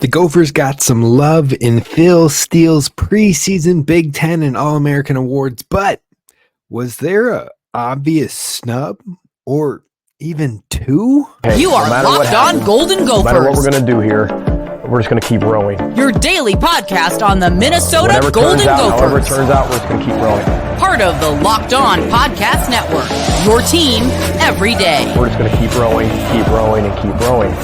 The Gophers got some love in Phil Steele's preseason Big Ten and All-American awards, but was there a obvious snub or even two? Hey, You are Locked On Golden Gophers. No matter what we're going to do here, we're just going to keep rowing. Your daily podcast on the Minnesota Golden Gophers. However it turns out, we're just going to keep rowing. Part of the Locked On Podcast Network. Your team every day. We're just going to keep rowing, and keep rowing.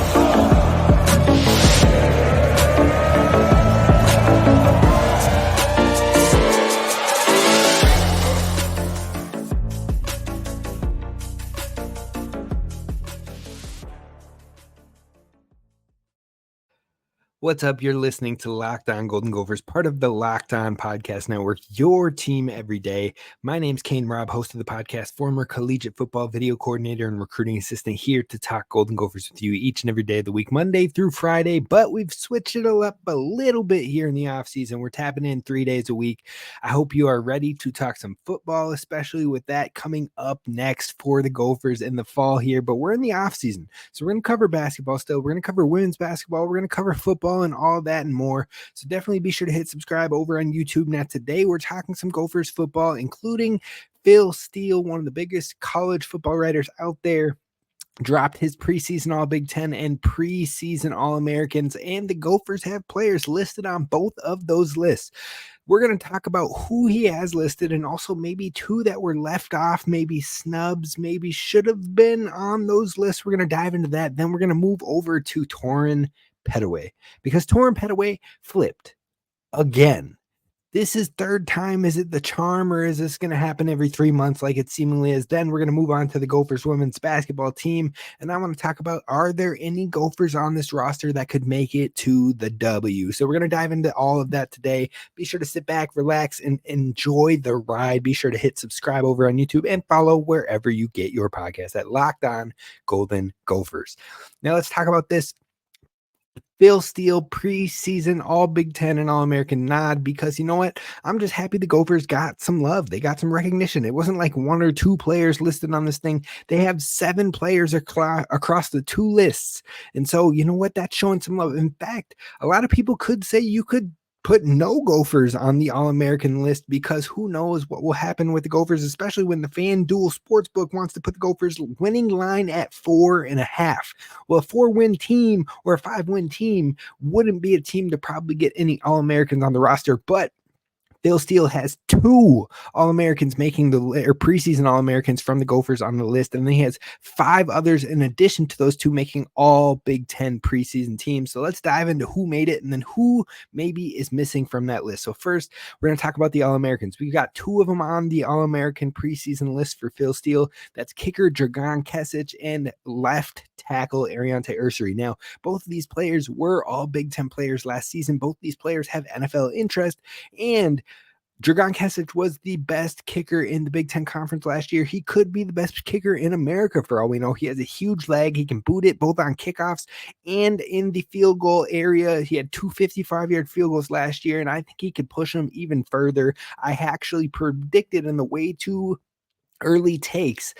What's up? You're listening to Locked On Golden Gophers, part of the Locked On Podcast Network, your team every day. My name's Kane Rob, host of the podcast, former collegiate football video coordinator and recruiting assistant, here to talk Golden Gophers with you each and every day of the week, Monday through Friday, but we've switched it up a little bit here in the offseason. We're tapping in 3 days a week. I hope you are ready to talk some football, especially with that coming up next for the Gophers in the fall here, but we're in the offseason, so we're going to cover basketball still. We're going to cover women's basketball. We're going to cover football and all that and more. So definitely be sure to hit subscribe over on YouTube. Now today we're talking some Gophers football, including Phil Steele, one of the biggest college football writers out there, dropped his preseason All Big Ten and preseason All-Americans, and the Gophers have players listed on both of those lists. We're going to talk about who he has listed and also maybe two that were left off, maybe snubs, maybe should have been on those lists. We're going to dive into that. Then we're going to move over to Torin Pettaway, because Torin Pettaway flipped again. This is third time. Is it the charm, or is this going to happen every 3 months like it seemingly is? Then we're going to move on to the Gophers women's basketball team, and I want to talk about, are there any Gophers on this roster that could make it to the W? So we're going to dive into all of that today. Be sure to sit back, relax, and enjoy the ride. Be sure to hit subscribe over on YouTube and follow wherever you get your podcast at Locked On Golden Gophers. Now let's talk about this Phil Steele preseason All Big Ten and All-American nod, because you know what? I'm just happy the Gophers got some love. They got some recognition. It wasn't like one or two players listed on this thing. They have 7 players across the 2 lists. And so, you know what? That's showing some love. In fact, a lot of people could say you could put no Gophers on the All-American list, because who knows what will happen with the Gophers, especially when the FanDuel Sportsbook wants to put the Gophers winning line at 4.5. Well, a 4-win team or a 5-win team wouldn't be a team to probably get any All-Americans on the roster, but Phil Steele has 2 All-Americans making the preseason All-Americans from the Gophers on the list, and then he has 5 others in addition to those 2 making all Big Ten preseason teams. So let's dive into who made it and then who maybe is missing from that list. So first, we're going to talk about the All-Americans. We've got 2 of them on the All-American preseason list for Phil Steele. That's kicker Dragan Kesich and left tackle Ariante Ursary. Now, both of these players were all Big Ten players last season. Both these players have NFL interest, and Dragan Kesich was the best kicker in the Big Ten Conference last year. He could be the best kicker in America for all we know. He has a huge leg. He can boot it both on kickoffs and in the field goal area. He had 2 55-yard field goals last year, and I think he could push them even further. I actually predicted in the way too early takes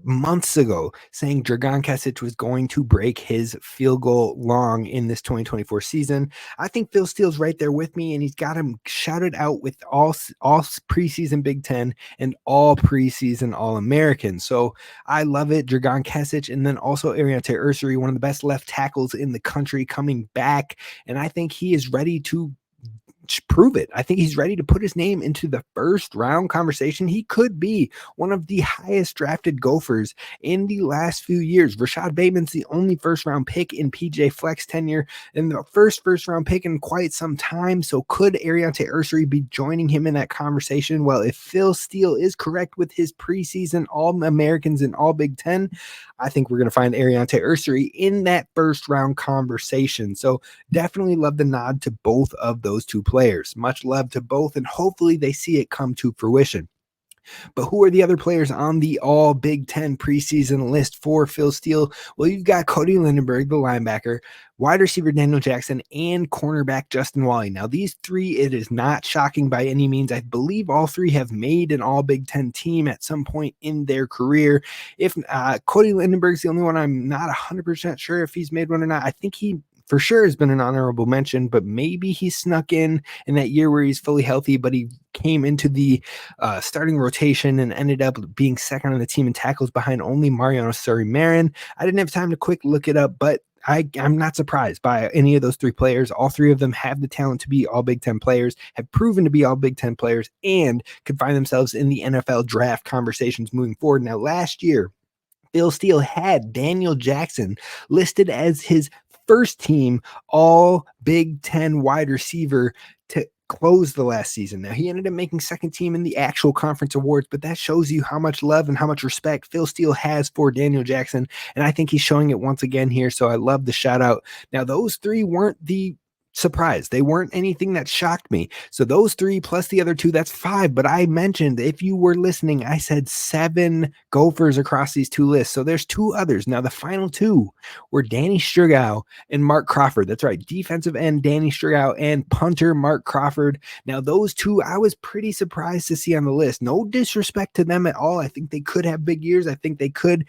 months ago saying Dragan Kesich was going to break his field goal long in this 2024 season. I think Phil Steele's right there with me, and he's got him shouted out with all preseason Big Ten and all preseason All-American. So I love it. Dragan Kesich, and then also Ariante Ursary, one of the best left tackles in the country, coming back, and I think he is ready to prove it. I think he's ready to put his name into the first round conversation. He could be one of the highest drafted Gophers in the last few years. Rashad Bateman's the only first round pick in PJ Fleck's tenure, and the first round pick in quite some time. So could Ariante Ursary be joining him in that conversation? Well, if Phil Steele is correct with his preseason All-Americans and All Big Ten, I think we're going to find Ariante Ursary in that first round conversation. So definitely love the nod to both of those 2 players. Much love to both, and hopefully they see it come to fruition. But who are the other players on the All Big Ten preseason list for Phil Steele? Well, you've got Cody Lindenberg, the linebacker, wide receiver Daniel Jackson, and cornerback Justin Wally. Now, these 3, it is not shocking by any means. I believe all 3 have made an All Big Ten team at some point in their career. If Cody Lindenberg's the only one I'm not 100% sure if he's made one or not. I think he for sure has been an honorable mention, but maybe he snuck in that year where he's fully healthy, but he came into the starting rotation and ended up being second on the team in tackles behind only Mariano Suri-Marin. I didn't have time to quick look it up, but I'm not surprised by any of those three players. All three of them have the talent to be all Big Ten players, have proven to be all Big Ten players, and could find themselves in the NFL draft conversations moving forward. Now, last year, Phil Steele had Daniel Jackson listed as his first team all Big Ten wide receiver to close the last season. Now, he ended up making second team in the actual conference awards, but that shows you how much love and how much respect Phil Steele has for Daniel Jackson, and I think he's showing it once again here, so I love the shout out. Now, those three weren't the surprise. They weren't anything that shocked me. So those three plus the other two, that's five. But I mentioned, if you were listening, I said 7 Gophers across these two lists. So there's 2 others. Now the final 2 were Danny Strigow and Mark Crawford. That's right. Defensive end Danny Strigow and punter Mark Crawford. Now those two, I was pretty surprised to see on the list. No disrespect to them at all. I think they could have big years. I think they could,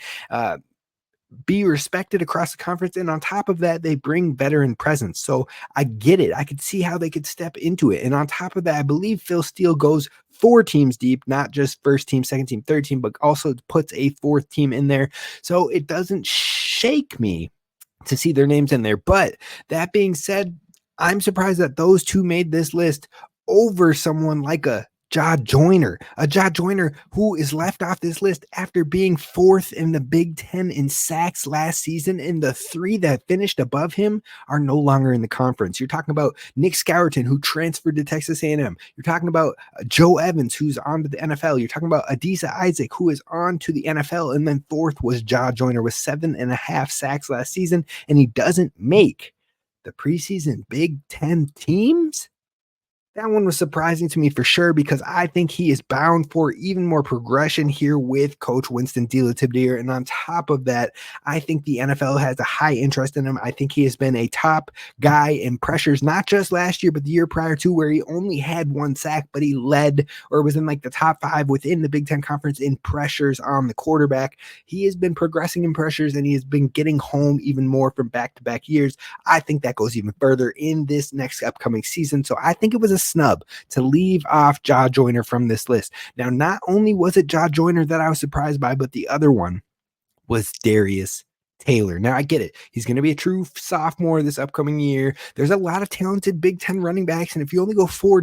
be respected across the conference, and on top of that, they bring veteran presence. So I get it. I could see how they could step into it. And on top of that, I believe Phil Steele goes 4 teams deep, not just first team, second team, third team, but also puts a 4th team in there. So it doesn't shake me to see their names in there. But that being said, I'm surprised that those two made this list over someone like a Jah Joyner who is left off this list after being 4th in the Big Ten in sacks last season, and the 3 that finished above him are no longer in the conference. You're talking about Nick Scourton, who transferred to Texas A&M. You're talking about Joe Evans, who's on to the NFL. You're talking about Adisa Isaac, who is on to the NFL, and then 4th was Jah Joyner with 7.5 sacks last season, and he doesn't make the preseason Big Ten teams. That one was surprising to me for sure, because I think he is bound for even more progression here with Coach Winston DeLativiere. And on top of that, I think the NFL has a high interest in him. I think he has been a top guy in pressures, not just last year, but the year prior to, where he only had 1 sack, but he led or was in like the top 5 within the Big Ten Conference in pressures on the quarterback. He has been progressing in pressures, and he has been getting home even more from back-to-back years. I think that goes even further in this next upcoming season. So I think it was a snub to leave off Jah Joyner from this list. Now, not only was it Jah Joyner that I was surprised by, but the other one was Darius Taylor. Now, I get it. He's going to be a true sophomore this upcoming year. There's a lot of talented Big Ten running backs, and if you only go four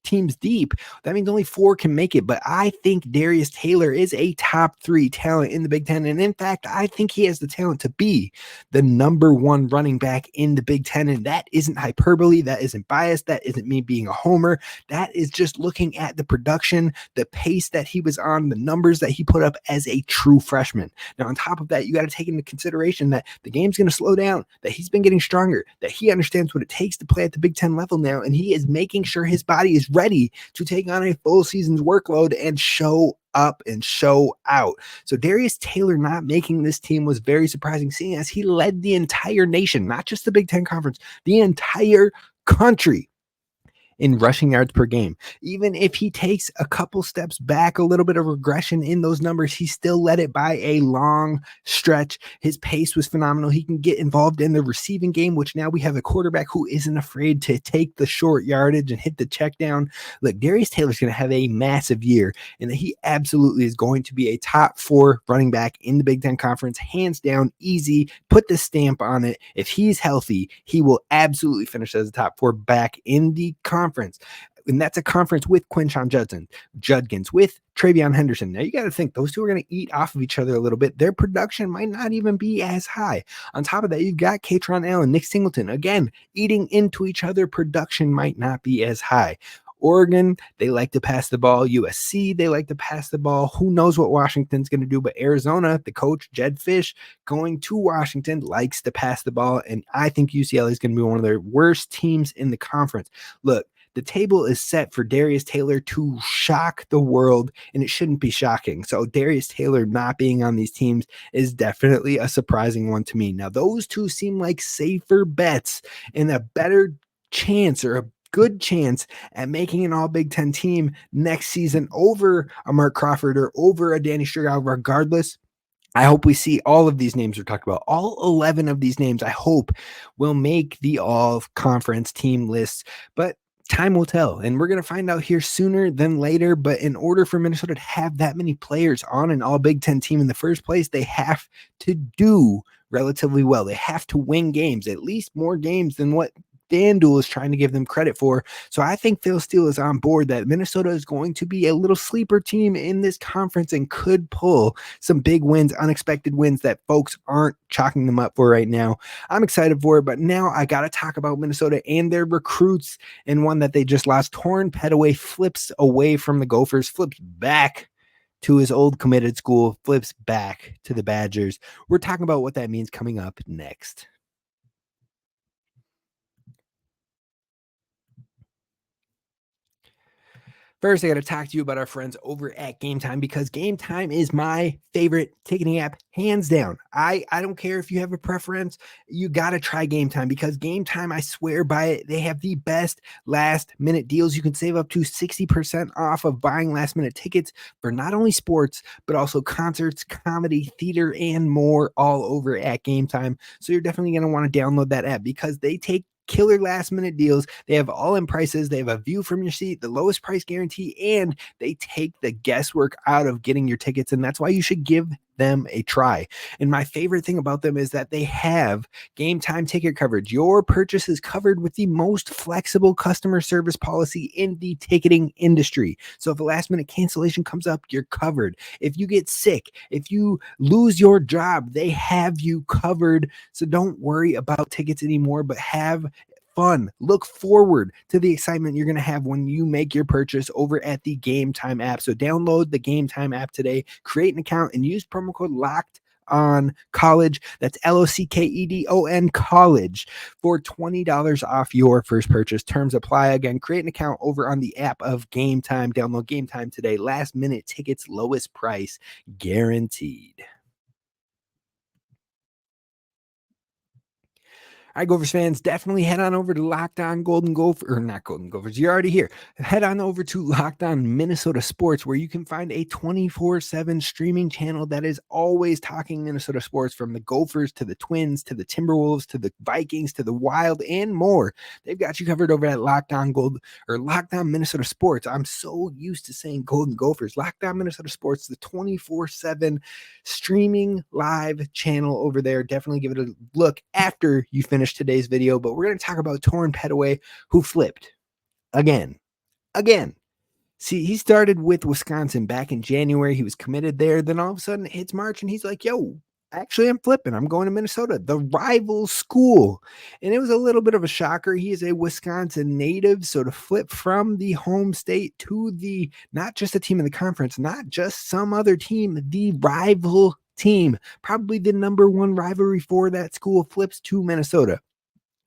teams deep, that means only 4 can make it. But I think Darius Taylor is a top 3 talent in the Big Ten. And in fact, I think he has the talent to be the number 1 running back in the Big Ten. And that isn't hyperbole. That isn't bias. That isn't me being a homer. That is just looking at the production, the pace that he was on, the numbers that he put up as a true freshman. Now, on top of that, you got to take into consideration that the game's going to slow down, that he's been getting stronger, that he understands what it takes to play at the Big Ten level now. And he is making sure his body is ready to take on a full season's workload and show up and show out. So Darius Taylor not making this team was very surprising, seeing as he led the entire nation, not just the Big Ten Conference, the entire country in rushing yards per game. Even if he takes a couple steps back, a little bit of regression in those numbers, he still led it by a long stretch. His pace was phenomenal. He can get involved in the receiving game, which now we have a quarterback who isn't afraid to take the short yardage and hit the check down. Look, Darius Taylor's going to have a massive year, and he absolutely is going to be a top 4 running back in the Big Ten Conference, hands down, easy. Put the stamp on it. If he's healthy, he will absolutely finish as a top 4 back in the conference. And that's a conference with Quinshon Judkins, with Travion Henderson. Now, you got to think those two are going to eat off of each other a little bit. Their production might not even be as high. On top of that, you've got Katron Allen, Nick Singleton, again, eating into each other. Production might not be as high. Oregon, they like to pass the ball. USC, they like to pass the ball. Who knows what Washington's going to do? But Arizona, the coach, Jed Fish, going to Washington, likes to pass the ball. And I think UCLA is going to be one of their worst teams in the conference. Look, the table is set for Darius Taylor to shock the world, and it shouldn't be shocking. So Darius Taylor not being on these teams is definitely a surprising one to me. Now, those two seem like safer bets and a better chance, or a good chance, at making an all Big Ten team next season over a Mark Crawford or over a Danny Strigow. Regardless, I hope we see all of these names we're talking about. All 11 of these names, I hope, will make the all-conference team lists. But time will tell, and we're going to find out here sooner than later. But in order for Minnesota to have that many players on an all Big Ten team in the first place, they have to do relatively well. They have to win games, at least more games than what FanDuel is trying to give them credit for. So I think Phil Steele is on board that Minnesota is going to be a little sleeper team in this conference and could pull some big wins, unexpected wins that folks aren't chalking them up for right now. I'm excited for it, but now I got to talk about Minnesota and their recruits, and one that they just lost. Torin Pettaway flips away from the Gophers, flips back to his old committed school, flips back to the Badgers. We're talking about what that means coming up next. First, I got to talk to you about our friends over at Gametime, because Gametime is my favorite ticketing app, hands down. I don't care if you have a preference. You got to try Gametime, because Gametime, I swear by it, they have the best last-minute deals. You can save up to 60% off of buying last-minute tickets for not only sports, but also concerts, comedy, theater, and more, all over at Gametime. So you're definitely going to want to download that app, because they take killer last minute deals. They have all in prices. They have a view from your seat, the lowest price guarantee, and they take the guesswork out of getting your tickets. And that's why you should give them a try. And my favorite thing about them is that they have Gametime ticket coverage. Your purchase is covered with the most flexible customer service policy in the ticketing industry. So if a last minute cancellation comes up, you're covered. If you get sick, if you lose your job, they have you covered. So don't worry about tickets anymore, but have fun. Look forward to the excitement you're going to have when you make your purchase over at the Gametime app. So download the Gametime app today, create an account, and use promo code Locked On College. That's LOCKEDON College for $20 off your first purchase. Terms apply. Again, create an account over on the app of Gametime. Download Gametime today. Last minute tickets, lowest price guaranteed. All right, Gophers fans, definitely head on over to Locked On Golden Gophers, or not Golden Gophers, you're already here. Head on over to Locked On Minnesota Sports, where you can find a 24/7 streaming channel that is always talking Minnesota sports, from the Gophers to the Twins to the Timberwolves to the Vikings to the Wild and more. They've got you covered over at Locked On Locked On Minnesota Sports. I'm so used to saying Golden Gophers. Locked On Minnesota Sports, the 24/7 streaming live channel over there. Definitely give it a look after you finish today's video. But we're going to talk about Torin Pettaway, who flipped again. See, he started with Wisconsin back in January. He was committed there. Then all of a sudden it hits March and he's like, yo, actually, I'm flipping. I'm going to Minnesota, the rival school. And it was a little bit of a shocker. He is a Wisconsin native. So to flip from the home state to the, not just a team in the conference, not just some other team, the rival team, probably the number one rivalry for that school, flips to Minnesota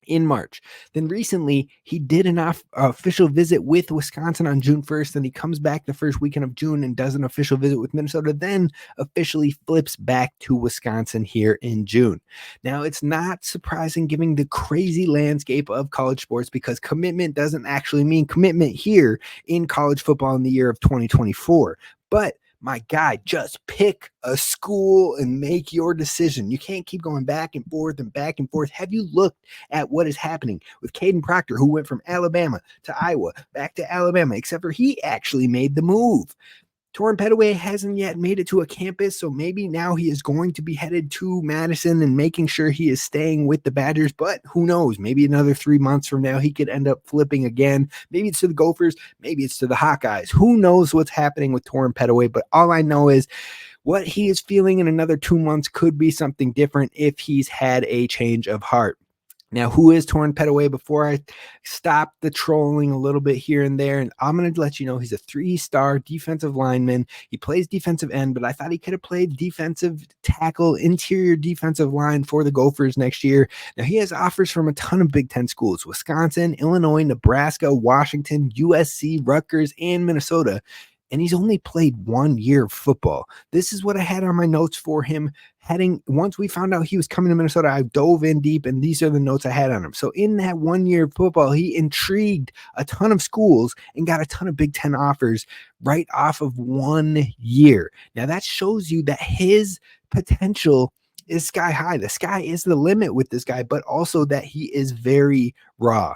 in March. Then recently he did an official visit with Wisconsin on June 1st. And he comes back the first weekend of June and does an official visit with Minnesota, then officially flips back to Wisconsin here in June. Now, it's not surprising given the crazy landscape of college sports, because commitment doesn't actually mean commitment here in college football in the year of 2024. But my guy, just pick a school and make your decision. You can't keep going back and forth and back and forth. Have you looked at what is happening with Caden Proctor, who went from Alabama to Iowa, back to Alabama, except for he actually made the move? Torin Pettaway hasn't yet made it to a campus, so maybe now he is going to be headed to Madison and making sure he is staying with the Badgers, but who knows? Maybe another 3 months from now, he could end up flipping again. Maybe it's to the Gophers, maybe it's to the Hawkeyes. Who knows what's happening with Torin Pettaway, but all I know is what he is feeling in another 2 months could be something different if he's had a change of heart. Now, who is Torin Pettaway? Before I stop the trolling a little bit here and there, and I'm going to let you know he's a 3-star defensive lineman. He plays defensive end, but I thought he could have played defensive tackle, interior defensive line for the Gophers next year. Now, he has offers from a ton of Big Ten schools: Wisconsin, Illinois, Nebraska, Washington, USC, Rutgers, and Minnesota. And he's only played 1 year of football. This is what I had on my notes for him once we found out he was coming to Minnesota. I dove in deep, and these are the notes I had on him. So in that 1 year of football, he intrigued a ton of schools and got a ton of Big Ten offers right off of 1 year. Now that shows you that his potential is sky high. The sky is the limit with this guy, but also that he is very raw.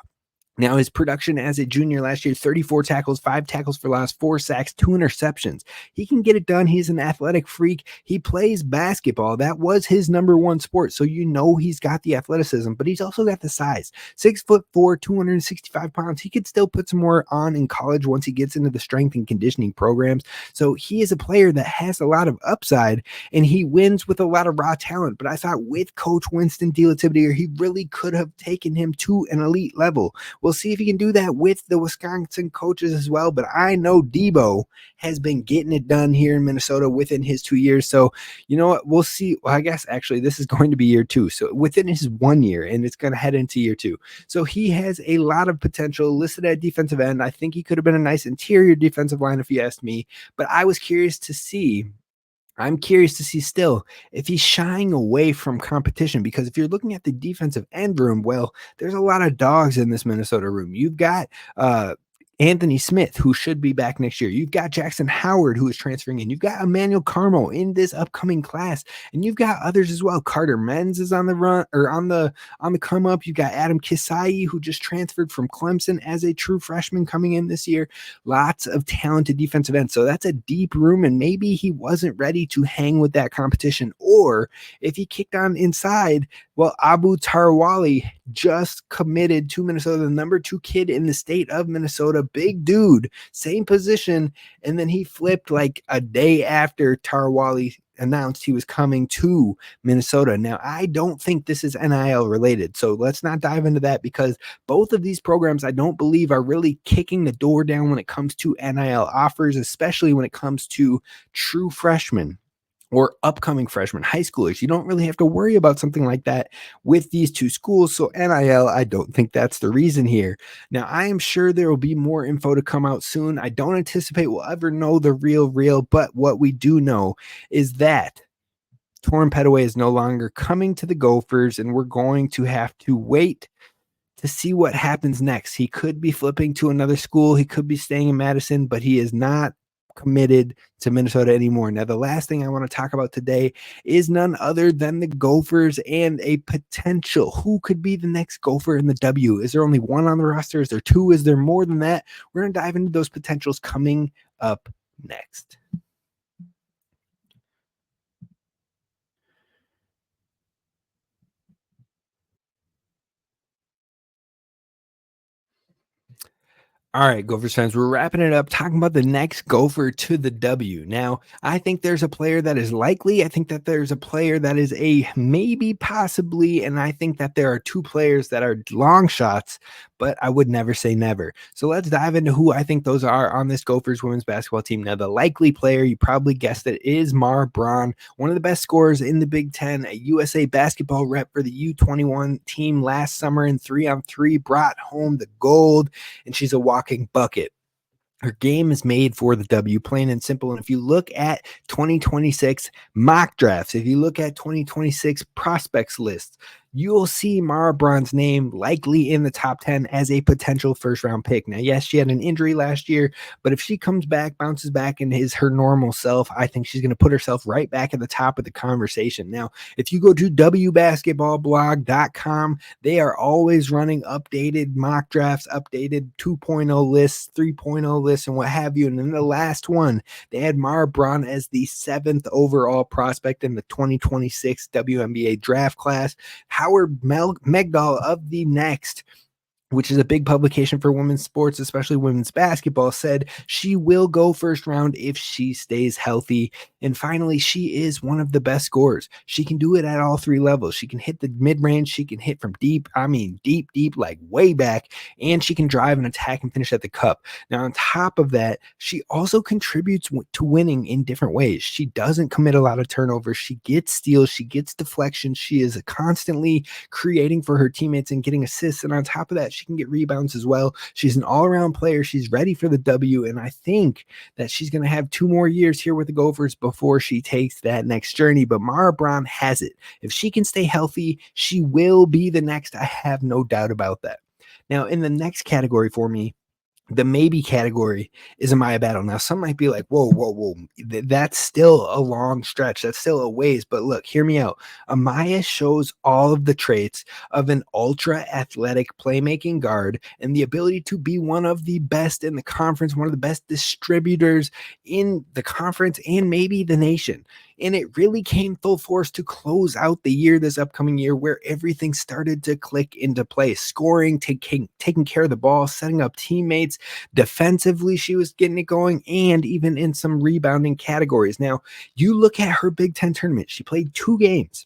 Now, his production as a junior last year, 34 tackles, 5 tackles for loss, 4 sacks, 2 interceptions. He can get it done. He's an athletic freak. He plays basketball. That was his number one sport. So you know he's got the athleticism, but he's also got the size. 6'4", 265 pounds. He could still put some more on in college once he gets into the strength and conditioning programs. So he is a player that has a lot of upside, and he wins with a lot of raw talent. But I thought with Coach Winston DeLaTiviere, he really could have taken him to an elite level. We'll see if he can do that with the Wisconsin coaches as well. But I know Debo has been getting it done here in Minnesota within his 2 years. So, you know what? We'll see. Well, I guess actually this is going to be year 2. So within his 1 year, and it's going to head into year 2. So he has a lot of potential listed at defensive end. I think he could have been a nice interior defensive line if you asked me. But I'm curious to see still if he's shying away from competition, because if you're looking at the defensive end room, well, there's a lot of dogs in this Minnesota room. You've got Anthony Smith, who should be back next year. You've got Jackson Howard, who is transferring in. You've got Emmanuel Carmo in this upcoming class, and you've got others as well. Carter Menz is on the run, or on the come up. You've got Adam Kisai, who just transferred from Clemson as a true freshman coming in this year. Lots of talented defensive ends. So that's a deep room, and maybe he wasn't ready to hang with that competition. Or if he kicked on inside, well, Abu Tarawali just committed to Minnesota, the number 2 kid in the state of Minnesota. Big dude, same position. And then he flipped like a day after Tarawali announced he was coming to Minnesota. Now, I don't think this is NIL related, so let's not dive into that, because both of these programs, I don't believe, are really kicking the door down when it comes to NIL offers, especially when it comes to true freshmen or upcoming freshmen, high schoolers. You don't really have to worry about something like that with these two schools. So NIL, I don't think that's the reason here. Now, I am sure there will be more info to come out soon. I don't anticipate we'll ever know the real, but what we do know is that Torin Pettaway is no longer coming to the Gophers, and we're going to have to wait to see what happens next. He could be flipping to another school. He could be staying in Madison, but he is not committed to Minnesota anymore. Now, the last thing I want to talk about today is none other than the Gophers and a potential. Who could be the next Gopher in the W? Is there only one on the roster? Is there 2? Is there more than that? We're going to dive into those potentials coming up next. All right, Gophers fans, we're wrapping it up talking about the next Gopher to the W. Now, I think there's a player that is likely. I think that there's a player that is a maybe, possibly, and I think that there are 2 players that are long shots, but I would never say never. So let's dive into who I think those are on this Gophers women's basketball team. Now, the likely player, you probably guessed it, is Mara Braun, one of the best scorers in the Big Ten, a USA basketball rep for the U21 team last summer in 3-on-3, brought home the gold, and she's a walking bucket. Her game is made for the W, plain and simple. And if you look at 2026 mock drafts, if you look at 2026 prospects lists, you'll see Mara Braun's name likely in the top 10 as a potential first-round pick. Now, yes, she had an injury last year, but if she comes back, bounces back, and is her normal self, I think she's going to put herself right back at the top of the conversation. Now, if you go to wbasketballblog.com, they are always running updated mock drafts, updated 2.0 lists, 3.0 lists, and what have you. And in the last one, they had Mara Braun as the 7th overall prospect in the 2026 WNBA draft class. Howard Megdal of The Next, which is a big publication for women's sports, especially women's basketball, said she will go first round if she stays healthy. And finally, she is one of the best scorers. She can do it at all 3 levels. She can hit the mid-range. She can hit from deep, deep, like way back. And she can drive and attack and finish at the cup. Now, on top of that, she also contributes to winning in different ways. She doesn't commit a lot of turnovers. She gets steals. She gets deflections. She is constantly creating for her teammates and getting assists. And on top of that, she can get rebounds as well. She's an all-around player. She's ready for the W, and I think that she's going to have 2 more years here with the Gophers before she takes that next journey. But Mara Braun has it. If she can stay healthy, she will be the next. I have no doubt about that. Now, in the next category for me, The maybe category is Amaya Battle. Now, some might be like, whoa. That's still a long stretch. That's still a ways. But look, hear me out. Amaya shows all of the traits of an ultra athletic playmaking guard and the ability to be one of the best in the conference, one of the best distributors in the conference and maybe the nation. And it really came full force to close out the year, this upcoming year, where everything started to click into place. Scoring, taking care of the ball, setting up teammates. Defensively, she was getting it going, and even in some rebounding categories. Now, you look at her Big Ten tournament. She played 2 games.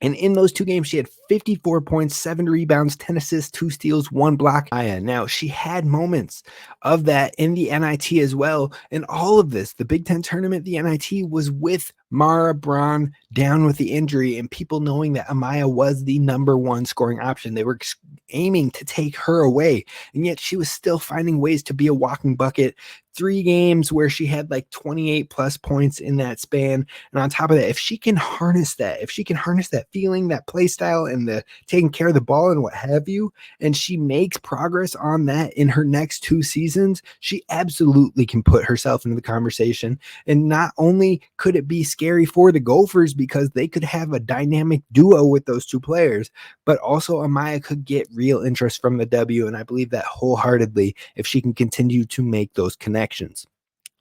And in those 2 games, she had 54 points, 7 rebounds, 10 assists, 2 steals, 1 block. Now, she had moments of that in the NIT as well. And all of this, the Big Ten tournament, the NIT, was with Mara Braun down with the injury and people knowing that Amaya was the number 1 scoring option. They were aiming to take her away. And yet she was still finding ways to be a walking bucket. 3 games where she had like 28 plus points in that span. And on top of that, if she can harness that feeling, that play style, and the taking care of the ball and what have you, and she makes progress on that in her next 2 seasons, she absolutely can put herself into the conversation. And not only could it be scary for the Gophers because they could have a dynamic duo with those 2 players, but also Amaya could get real interest from the W. And I believe that wholeheartedly if she can continue to make those connections.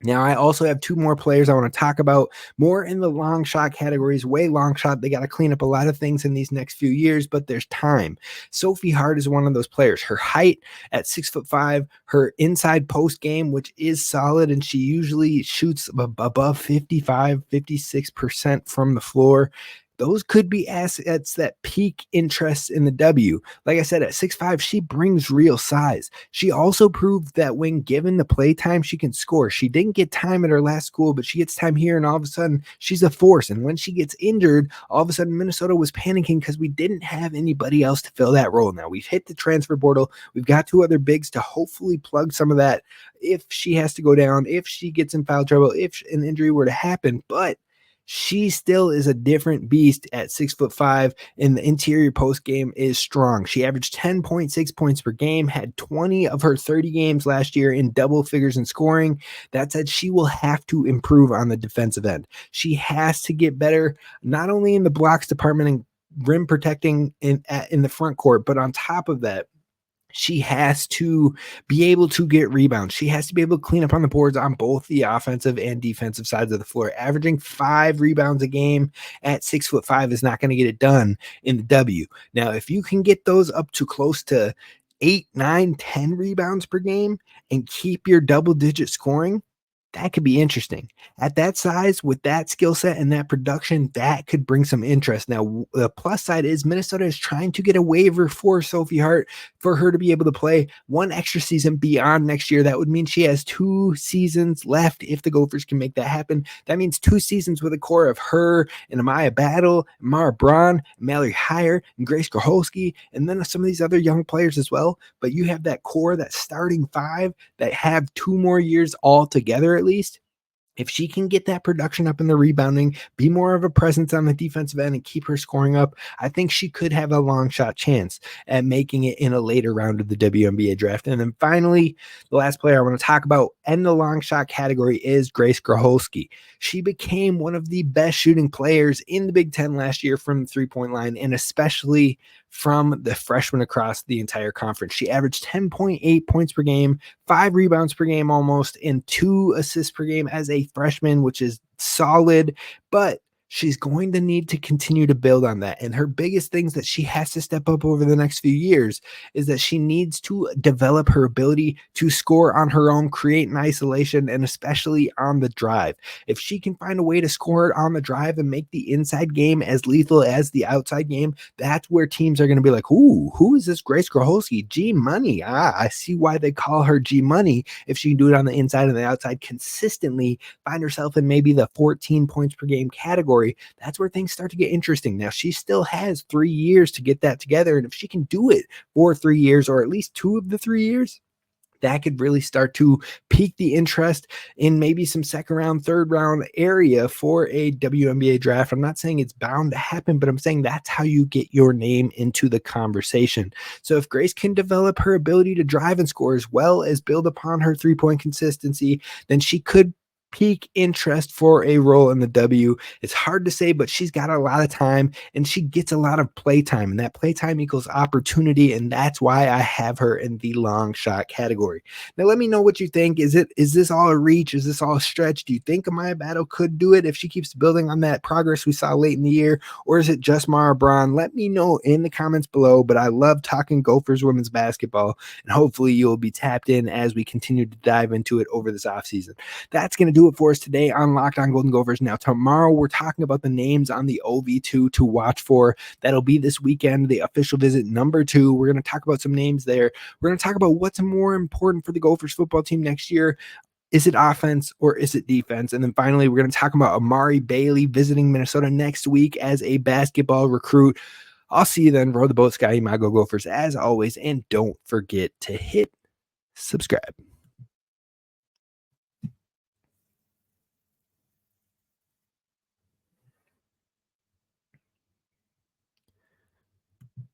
Now, I also have 2 more players I want to talk about, more in the long shot categories, way long shot. They got to clean up a lot of things in these next few years, but there's time. Sophie Hart is one of those players. Her height at 6'5", her inside post game, which is solid, and she usually shoots above 55, 56% from the floor. Those could be assets that pique interest in the W. Like I said, at 6'5", she brings real size. She also proved that when given the play time, she can score. She didn't get time at her last school, but she gets time here, and all of a sudden, she's a force. And when she gets injured, all of a sudden, Minnesota was panicking because we didn't have anybody else to fill that role. Now, we've hit the transfer portal. We've got 2 other bigs to hopefully plug some of that if she has to go down, if she gets in foul trouble, if an injury were to happen. But she still is a different beast at 6'5", and the interior post game is strong. She averaged 10.6 points per game, had 20 of her 30 games last year in double figures in scoring. That said, she will have to improve on the defensive end. She has to get better, not only in the blocks department and rim protecting in the front court, but on top of that, she has to be able to get rebounds. She has to be able to clean up on the boards on both the offensive and defensive sides of the floor. Averaging 5 rebounds a game at 6'5" is not going to get it done in the W. Now, if you can get those up to close to 8, 9, 10 rebounds per game and keep your double-digit scoring, that could be interesting. At that size, with that skill set and that production, that could bring some interest. Now, the plus side is Minnesota is trying to get a waiver for Sophie Hart for her to be able to play 1 extra season beyond next year. That would mean she has 2 seasons left if the Gophers can make that happen. That means 2 seasons with a core of her and Amaya Battle, Mara Braun, Mallory Heyer, and Grace Groholski, and then some of these other young players as well. But you have that core, that starting 5 that have 2 more years all together at least. If she can get that production up in the rebounding, be more of a presence on the defensive end and keep her scoring up, I think she could have a long shot chance at making it in a later round of the WNBA draft. And then finally, the last player I want to talk about in the long shot category is Grace Groholski. She became one of the best shooting players in the Big Ten last year from the 3-point line, and especially from the freshman across the entire conference. She averaged 10.8 points per game, 5 rebounds per game almost, and 2 assists per game as a freshman, which is solid, but she's going to need to continue to build on that. And her biggest things that she has to step up over the next few years is that she needs to develop her ability to score on her own, create an isolation, and especially on the drive. If she can find a way to score it on the drive and make the inside game as lethal as the outside game, that's where teams are going to be like, ooh, who is this Grace Groholski? G Money. I see why they call her G Money. If she can do it on the inside and the outside consistently, find herself in maybe the 14 points per game category, that's where things start to get interesting. Now, she still has 3 years to get that together, and if she can do it for 3 years, or at least 2 of the 3 years, that could really start to pique the interest in maybe some second round, third round area for a WNBA draft. I'm not saying it's bound to happen, but I'm saying that's how you get your name into the conversation. So if Grace can develop her ability to drive and score as well as build upon her three-point consistency, then she could peak interest for a role in the W. It's hard to say, but she's got a lot of time and she gets a lot of play time, and that play time equals opportunity. And that's why I have her in the long shot category. Now, let me know what you think. Is this all a reach? Is this all a stretch? Do you think Amaya Battle could do it if she keeps building on that progress we saw late in the year? Or is it just Mara Braun? Let me know in the comments below, but I love talking Gophers women's basketball, and hopefully you'll be tapped in as we continue to dive into it over this offseason. That's going to do it for us today on Locked On Golden Gophers. Now, tomorrow we're talking about the names on the OV2 to watch for. That'll be this weekend, the official visit number 2. We're going to talk about some names there. We're going to talk about what's more important for the Gophers football team next year. Is it offense or is it defense? And then finally, we're going to talk about Amari Bailey visiting Minnesota next week as a basketball recruit. I'll see you then. Row the boat, Sky Imago Gophers, as always. And don't forget to hit subscribe.